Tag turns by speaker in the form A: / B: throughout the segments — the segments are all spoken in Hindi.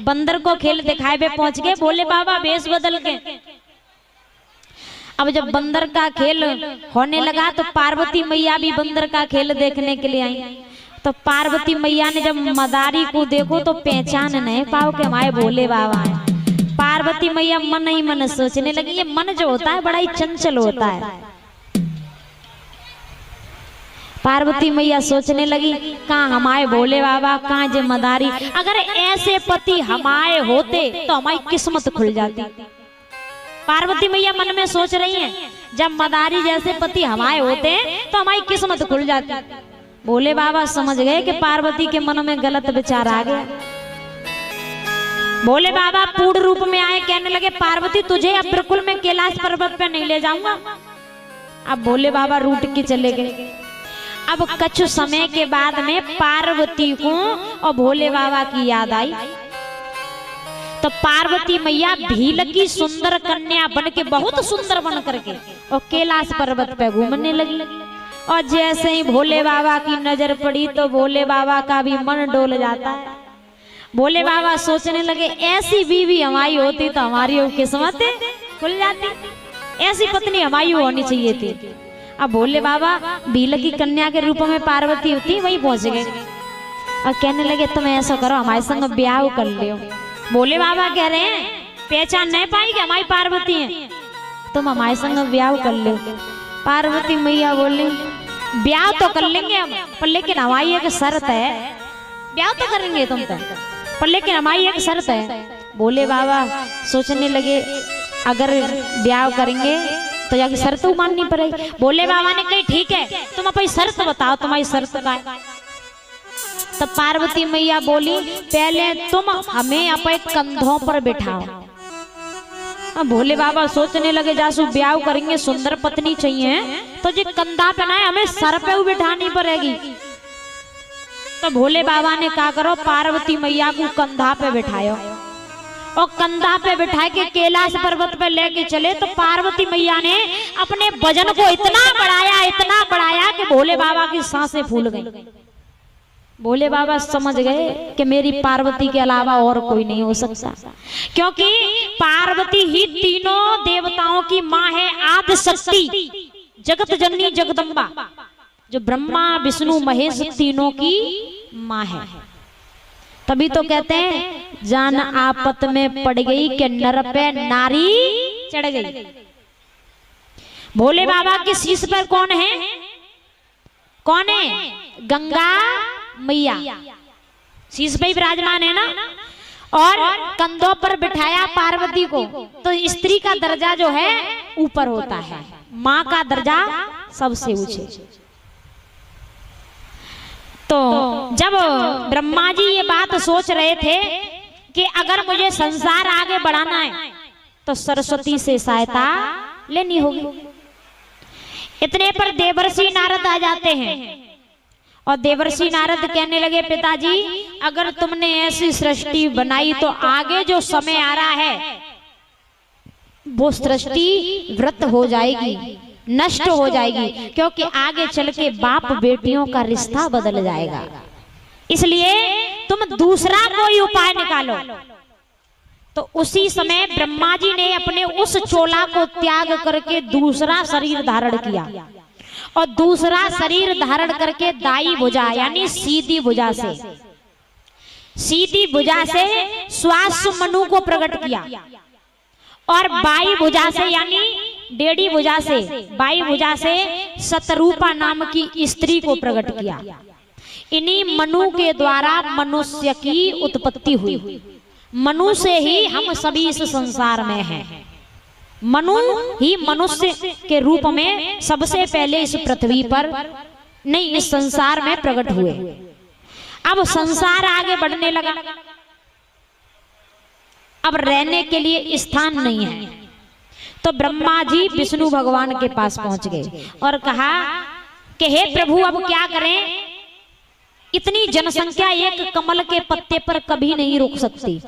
A: बंदर को खेल दिखाए पे पहुंच गए भोले बाबा वेश बदल के। अब जब बंदर का खेल होने लगा तो पार्वती मैया भी बंदर का खेल देखने के लिए आई। तो पार्वती मैया ने जब मदारी को देखो तो पहचान नहीं पाओ कि हमारे भोले बाबा हैं। पार्वती मैया मन ही मन सोचने लगी, ये मन जो होता है बड़ा ही चंचल होता है। पार्वती मैया सोचने लगी, कहाँ हमारे भोले बाबा, कहाँ जे मदारी, अगर ऐसे पति हमारे होते तो हमारी किस्मत खुल जाती। पार्वती मैया मन में सोच रही हैं, जब मदारी जैसे पति हमारे होते तो हमारी किस्मत खुल जाती। भोले बाबा समझ गए कि पार्वती के मन में गलत विचार आ गया। भोले बाबा पूर्ण रूप में आए, कहने लगे पार्वती तुझे अब बिल्कुल मैं कैलाश पर्वत पे नहीं ले जाऊंगा। अब भोले बाबा रूठ के चले गए। अब कुछ समय के बाद में पार्वती को और भोले बाबा की याद आई। तो पार्वती मैया भील की सुंदर कन्या बन के, बहुत सुंदर बन करके और कैलाश पर्वत पे घूमने लगी। और जैसे ही भोले बाबा की नजर पड़ी तो भोले बाबा का भी मन डोल जाता है। भोले बाबा सोचने लगे, ऐसी बीवी हमारी होती तो हमारी किस्मत खुल जाती, ऐसी पत्नी हमारी होनी चाहिए थी। अब भोले बाबा भील की कन्या के रूप में पार्वती होती वही पहुंच गए और कहने लगे तुम ऐसा करो, हमारे संग ब्याह कर लियो। भोले बाबा कह रहे हैं, पहचान नहीं पाई कि हमारी पार्वती है, तुम हमारे संग ब्याह कर लो। पार्वती मैया बोली, ब्याह तो कर लेंगे हम, पर लेकिन हमारी एक शर्त है। ब्याह तो करेंगे तुम तो, पर लेकिन हमारी एक शर्त है। भोले बाबा सोचने लगे, अगर ब्याह करेंगे तो जाके शर्त माननी पड़ेगी। भोले बाबा ने कही ठीक है, तुम अपनी शर्त बताओ, तुम्हारी शर्त क्या है। तो पार्वती मैया बोली, पहले तुम हमें अपने कंधों पर बिठाओ। अब भोले बाबा सोचने लगे, जासू ब्याह करेंगे, सुंदर पत्नी चाहिए तो जी कंधा पे ना, हमें सर पे बिठानी पड़ेगी। तो भोले बाबा ने कहा करो, पार्वती मैया को कंधा पे बिठायो और कंधा पे बिठा के कैलाश पर्वत पे लेके चले। तो पार्वती मैया ने अपने वजन को इतना बढ़ाया कि भोले बाबा की सांसें फूल गई। भोले बाबा समझ गए कि मेरी पार्वती के अलावा और कोई नहीं हो सकता, क्योंकि पार्वती ही तीनों देवताओं की माँ है, आदि शक्ति, जगत जननी जगदम्बा, जो ब्रह्मा विष्णु महेश तीनों की माँ है। तभी तो कहते हैं, जान आपत में पड़ गई कि नर पे नारी चढ़ गई। भोले बाबा के शीश पर कौन है? कौन है? गंगा मैया शीश पे विराजमान है ना, और कंधों पर बिठाया पार्वती को। तो स्त्री का दर्जा जो है ऊपर होता है, माँ का दर्जा सबसे ऊंचे। तो जब ब्रह्मा जी ये बात सोच रहे थे कि अगर मुझे संसार आगे बढ़ाना है तो सरस्वती से सहायता लेनी होगी। इतने पर देवर्षि नारद आ जाते हैं और देवर्षि नारद कहने लगे, पिताजी अगर तुमने ऐसी सृष्टि बनाई तो आगे जो समय आ रहा है वो सृष्टि व्रत हो जाएगी, नष्ट हो जाएगी, क्योंकि आगे चल के बाप बेटियों का रिश्ता बदल जाएगा। इसलिए तुम दूसरा कोई उपाय निकालो। तो उसी समय ब्रह्मा जी ने अपने उस चोला को त्याग करके दूसरा शरीर धारण किया और दूसरा शरीर धारण करके दाई भुजा यानी सीधी भुजा से श्वास मनु को प्रकट किया और बाई भुजा से यानी डेढ़ी भुजा से, बाई भुजा से शतरूपा नाम की स्त्री को प्रकट किया। इन्हीं मनु के द्वारा मनुष्य की उत्पत्ति हुई। मनु से ही हम सभी इस संसार में हैं। मनु ही मनुष्य के रूप में सबसे पहले इस पृथ्वी पर नहीं, इस संसार में प्रकट हुए। अब संसार आगे बढ़ने लगा, अब रहने के लिए स्थान नहीं है। तो ब्रह्मा जी विष्णु भगवान के पास पहुंच गए और कहा कि हे प्रभु अब क्या करें, इतनी जनसंख्या एक कमल के पत्ते पर कभी नहीं रुक सकती।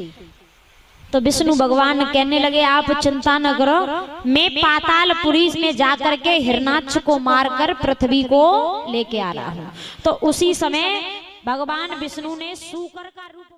A: तो विष्णु भगवान कहने लगे, आप चिंता न करो, मैं पातालपुरी में जाकर के हिरणाक्ष को मारकर पृथ्वी को लेके आ रहा हूं। तो उसी समय भगवान विष्णु ने शूकर का रूप